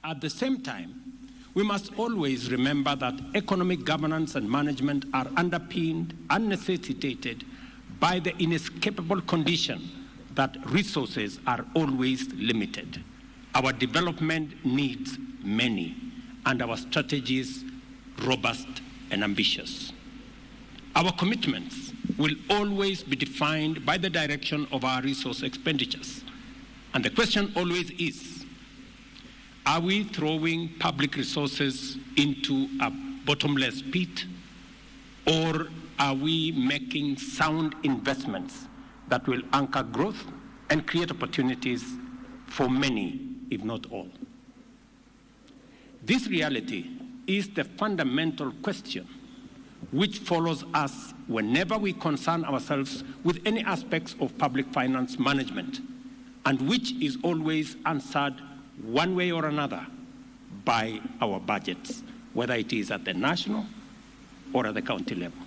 at the same time, we must always remember that economic governance and management are underpinned and necessitated by the inescapable condition that resources are always limited. Our development needs many, and our strategies robust and ambitious. Our commitments will always be defined by the direction of our resource expenditures. And the question always is, are we throwing public resources into a bottomless pit, or are we making sound investments that will anchor growth and create opportunities for many, if not all? This reality is the fundamental question which follows us whenever we concern ourselves with any aspects of public finance management, and which is always answered one way or another by our budgets, whether it is at the national or at the county level.